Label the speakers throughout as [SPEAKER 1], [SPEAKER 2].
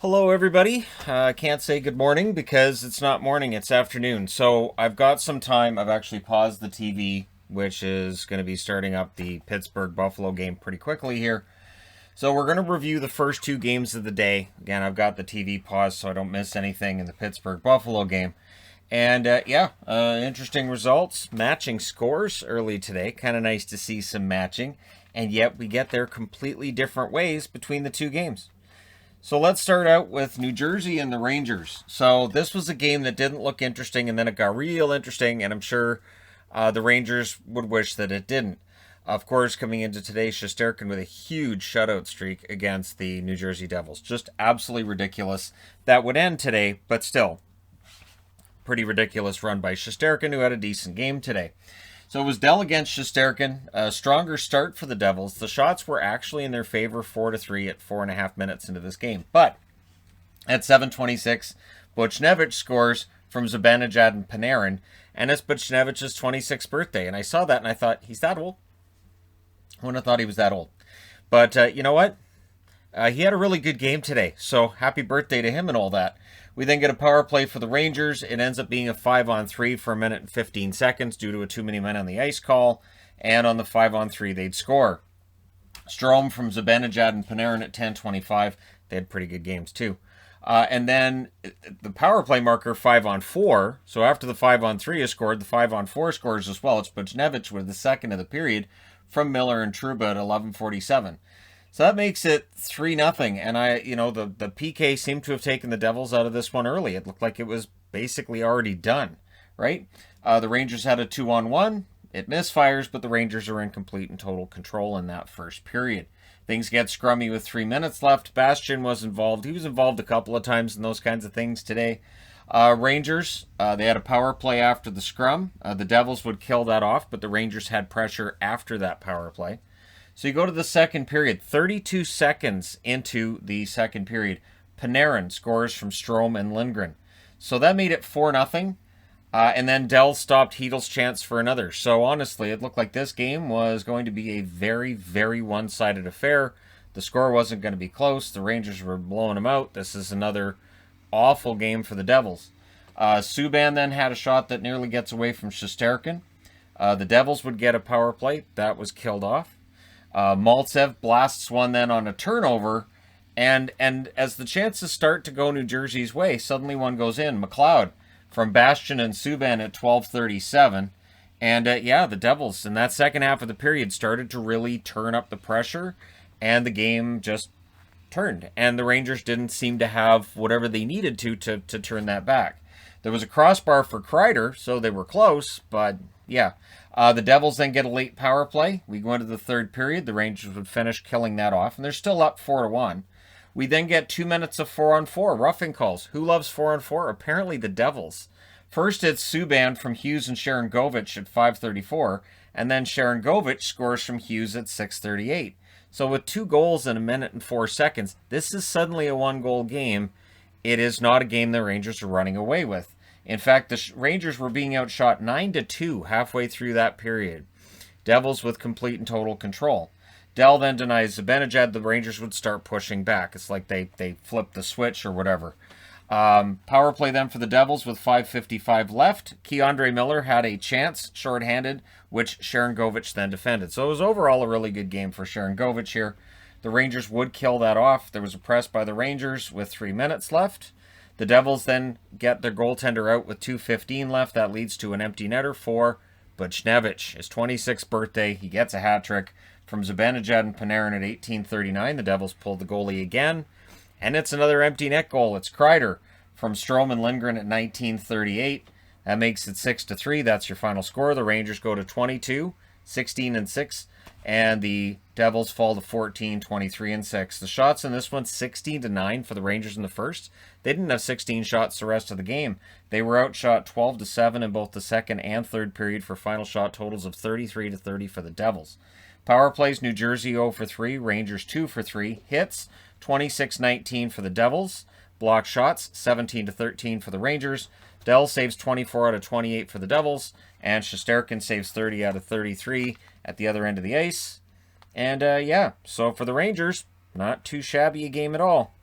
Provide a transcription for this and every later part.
[SPEAKER 1] Hello, everybody. I can't say good morning because it's not morning, it's afternoon. So I've got some time. I've actually paused the TV, which is going to be starting up the Pittsburgh-Buffalo game pretty quickly here. So we're going to review the first two games of the day. Again, I've got the TV paused so I don't miss anything in the Pittsburgh-Buffalo game. And interesting results, matching scores early today. Kind of nice to see some matching. And yet we get there completely different ways between the two games. So let's start out with New Jersey and the Rangers. So this was a game that didn't look interesting, and then it got real interesting, and I'm sure the Rangers would wish that it didn't. Of course, coming into today, Shesterkin with a huge shutout streak against the New Jersey Devils. Just absolutely ridiculous. That would end today, but still, pretty ridiculous run by Shesterkin, who had a decent game today. So it was Dell against Shesterkin, a stronger start for the Devils. The shots were actually in their favor 4-3 at 4.5 minutes into this game. But at 7:26, Buchnevich scores from Zibanejad and Panarin, and it's Buchnevich's 26th birthday. And I saw that and I thought, he's that old? I wouldn't have thought he was that old. But you know what? He had a really good game today, so happy birthday to him and all that. We then get a power play for the Rangers. It ends up being a 5-on-3 for 1 minute and 15 seconds due to a too many men on the ice call. And on the 5-on-3, they'd score. Strome from Zibanejad and Panarin at 10:25. They had pretty good games too. And then the power play marker 5-on-4. So after the 5-on-3 is scored, the 5-on-4 scores as well. It's Buchnevich with the second of the period from Miller and Trouba at 11:47. So that makes it 3-0, and the PK seemed to have taken the Devils out of this one early. It looked like it was basically already done, right? The Rangers had a 2-on-1. It misfires, but the Rangers are in complete and total control in that first period. Things get scrummy with 3 minutes left. Bastian was involved. He was involved a couple of times in those kinds of things today. Rangers, they had a power play after the scrum. The Devils would kill that off, but the Rangers had pressure after that power play. So you go to the second period, 32 seconds into the second period. Panarin scores from Strome and Lindgren. So that made it 4-0. And then Dell stopped Heedle's chance for another. So honestly, it looked like this game was going to be a very, very one-sided affair. The score wasn't going to be close. The Rangers were blowing them out. This is another awful game for the Devils. Subban then had a shot that nearly gets away from Shesterkin. The Devils would get a power play. That was killed off. Maltsev blasts one then on a turnover, and as the chances start to go New Jersey's way, suddenly one goes in. McLeod from Bastian and Subban at 12:37, and the Devils in that second half of the period started to really turn up the pressure, and the game just turned, and the Rangers didn't seem to have whatever they needed to turn that back. There was a crossbar for Kreider, so they were close, but yeah. The Devils then get a late power play. We go into the third period. The Rangers would finish killing that off, and they're still up 4-1. We then get 2 minutes of 4-on-4 roughing calls. Who loves 4-on-4? Apparently the Devils. First, it's Subban from Hughes and Sharangovich at 5:34, and then Sharangovich scores from Hughes at 6:38. So with 2 goals in 1 minute and 4 seconds, this is suddenly a 1-goal game. It is not a game the Rangers are running away with. In fact, the Rangers were being outshot 9-2 halfway through that period. Devils with complete and total control. Dell then denies Zibanejad. The Rangers would start pushing back. It's like they flipped the switch or whatever. Power play then for the Devils with 5:55 left. Keandre Miller had a chance, shorthanded, which Sharangovich then defended. So it was overall a really good game for Sharangovich here. The Rangers would kill that off. There was a press by the Rangers with 3 minutes left. The Devils then get their goaltender out with 2:15 left. That leads to an empty netter for Buchnevich. His 26th birthday. He gets a hat trick from Zibanejad and Panarin at 18:39. The Devils pull the goalie again. And it's another empty net goal. It's Kreider from Strome and Lindgren at 19:38. That makes it 6-3. That's your final score. The Rangers go to 22, 16-6. And the Devils fall to 14, 23-6. The shots in this one, 16-9 for the Rangers in the first. They didn't have 16 shots the rest of the game. They were outshot 12-7 in both the second and third period for final shot totals of 33-30 for the Devils. Power plays, New Jersey 0-3, Rangers 2-3. Hits, 26-19 for the Devils. Block shots, 17-13 for the Rangers. Dell saves 24 out of 28 for the Devils. And Shesterkin saves 30 out of 33 at the other end of the ice. And so for the Rangers, not too shabby a game at all.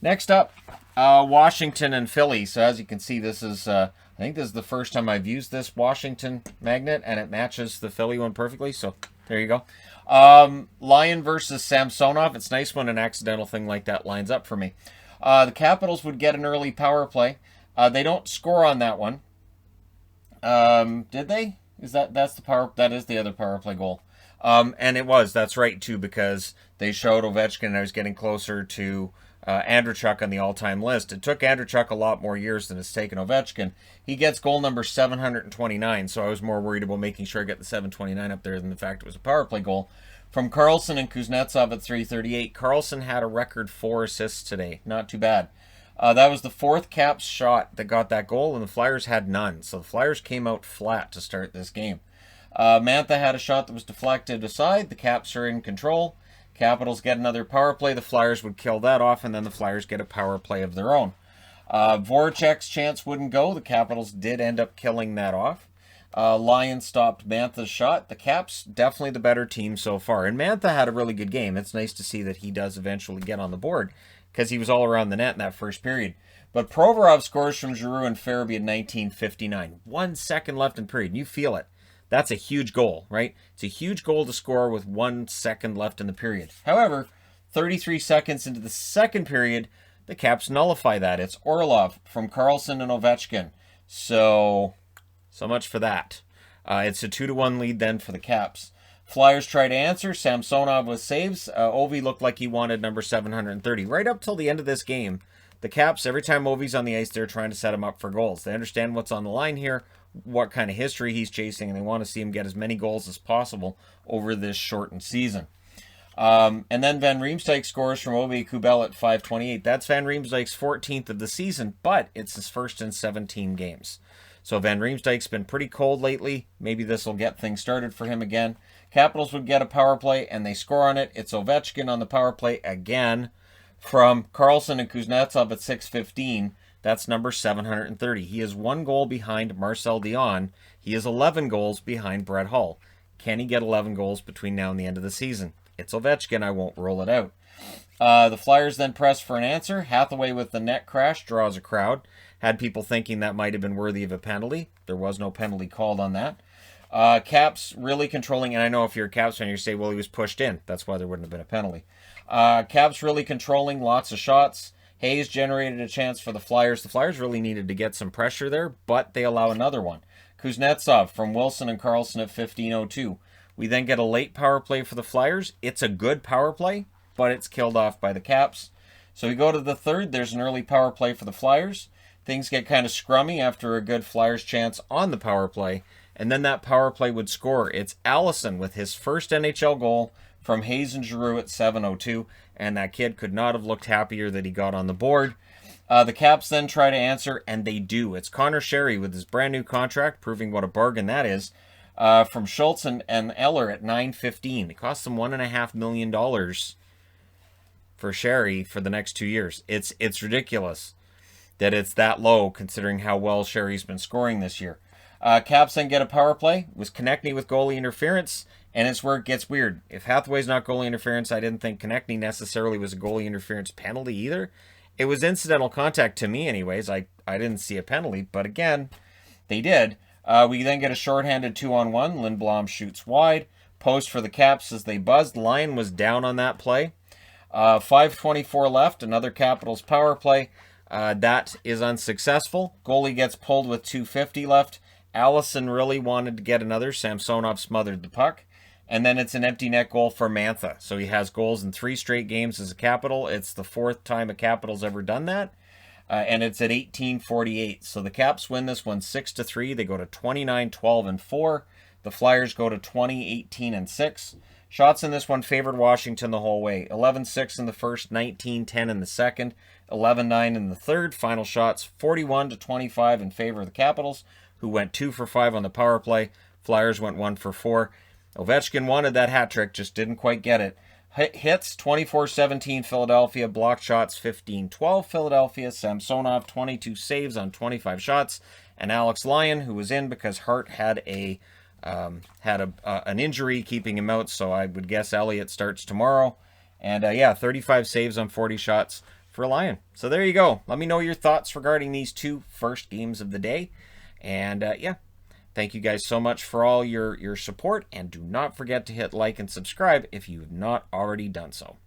[SPEAKER 1] Next up, Washington and Philly. So as you can see, this is, I think this is the first time I've used this Washington magnet, and it matches the Philly one perfectly. So there you go. Lion versus Samsonov. It's nice when an accidental thing like that lines up for me. The Capitals would get an early power play. They don't score on that one. Did they? That is the other power play goal. And it was, that's right too, because they showed Ovechkin, and I was getting closer to Andreychuk on the all-time list. It took Andreychuk a lot more years than it's taken Ovechkin. He gets goal number 729, so I was more worried about making sure I get the 729 up there than the fact it was a power play goal. From Karlsson and Kuznetsov at 338. Karlsson had a record 4 assists today. Not too bad. That was the 4th Caps shot that got that goal, and the Flyers had none. So the Flyers came out flat to start this game. Mantha had a shot that was deflected aside. The Caps are in control. Capitals get another power play. The Flyers would kill that off, and then the Flyers get a power play of their own. Voracek's chance wouldn't go. The Capitals did end up killing that off. Lions stopped Mantha's shot. The Caps, definitely the better team so far. And Mantha had a really good game. It's nice to see that he does eventually get on the board, because he was all around the net in that first period. But Provorov scores from Giroux and Farabee at 19:59. 1 second left in period. You feel it. That's a huge goal, right? It's a huge goal to score with 1 second left in the period. However, 33 seconds into the second period, the Caps nullify that. It's Orlov from Karlsson and Ovechkin. So much for that. It's a 2-1 lead then for the Caps. Flyers try to answer. Samsonov with saves. Ovi looked like he wanted number 730. Right up till the end of this game, the Caps, every time Ovi's on the ice, they're trying to set him up for goals. They understand what's on the line here, what kind of history he's chasing, and they want to see him get as many goals as possible over this shortened season. And then Van Riemsdyk scores from Ovi Kubel at 5:28. That's Van Riemsdyk's 14th of the season, but it's his first in 17 games. So Van Riemsdyk's been pretty cold lately. Maybe this will get things started for him again. Capitals would get a power play, and they score on it. It's Ovechkin on the power play again from Karlsson and Kuznetsov at 6:15. That's number 730. He is 1 goal behind Marcel Dion. He is 11 goals behind Brett Hull. Can he get 11 goals between now and the end of the season? It's Ovechkin. I won't roll it out. The Flyers then press for an answer. Hathaway with the net crash draws a crowd. Had people thinking that might have been worthy of a penalty. There was no penalty called on that. Caps really controlling, and I know if you're a Caps fan, you say, well, he was pushed in. That's why there wouldn't have been a penalty. Caps really controlling, lots of shots. Hayes generated a chance for the Flyers. The Flyers really needed to get some pressure there, but they allow another one. Kuznetsov from Wilson and Karlsson at 15:02. We then get a late power play for the Flyers. It's a good power play, but it's killed off by the Caps. So we go to the third. There's an early power play for the Flyers. Things get kind of scrummy after a good Flyers chance on the power play, and then that power play would score. It's Allison with his first NHL goal from Hayes and Giroux at 7:02, and that kid could not have looked happier that he got on the board. The Caps then try to answer, and they do. It's Connor Sherry with his brand new contract, proving what a bargain that is, from Schultz and Eller at 9:15. It cost them $1.5 million for Sherry for the next 2 years. It's ridiculous that it's that low considering how well Sherry's been scoring this year. Caps then get a power play. It was Konechny with goalie interference, and it's where it gets weird. If Hathaway's not goalie interference, I didn't think Konechny necessarily was a goalie interference penalty either. It was incidental contact to me anyways. I didn't see a penalty, but again, they did. We then get a shorthanded 2-on-1. Lindblom shoots wide. Post for the Caps as they buzzed. Lyon was down on that play. 5:24 left. Another Capitals power play. That is unsuccessful. Goalie gets pulled with 2:50 left. Allison really wanted to get another. Samsonov smothered the puck. And then it's an empty net goal for Mantha. So he has goals in 3 straight games as a Capital. It's the 4th time a Capital's ever done that. And it's at 18:48. So the Caps win this one 6-3. They go to 29-12-4. The Flyers go to 20-18-6. Shots in this one favored Washington the whole way. 11-6 in the first, 19-10 in the second, 11-9 in the third. Final shots 41-25 in favor of the Capitals, who went 2 for 5 on the power play. Flyers went 1 for 4. Ovechkin wanted that hat trick, just didn't quite get it. Hits 24-17 Philadelphia, blocked shots 15-12 Philadelphia. Samsonov 22 saves on 25 shots, and Alex Lyon, who was in because Hart had an injury keeping him out, so I would guess Elliott starts tomorrow. And 35 saves on 40 shots for a Lion. So there you go. Let me know your thoughts regarding these two first games of the day. And yeah, thank you guys so much for all your support. And do not forget to hit like and subscribe if you have not already done so.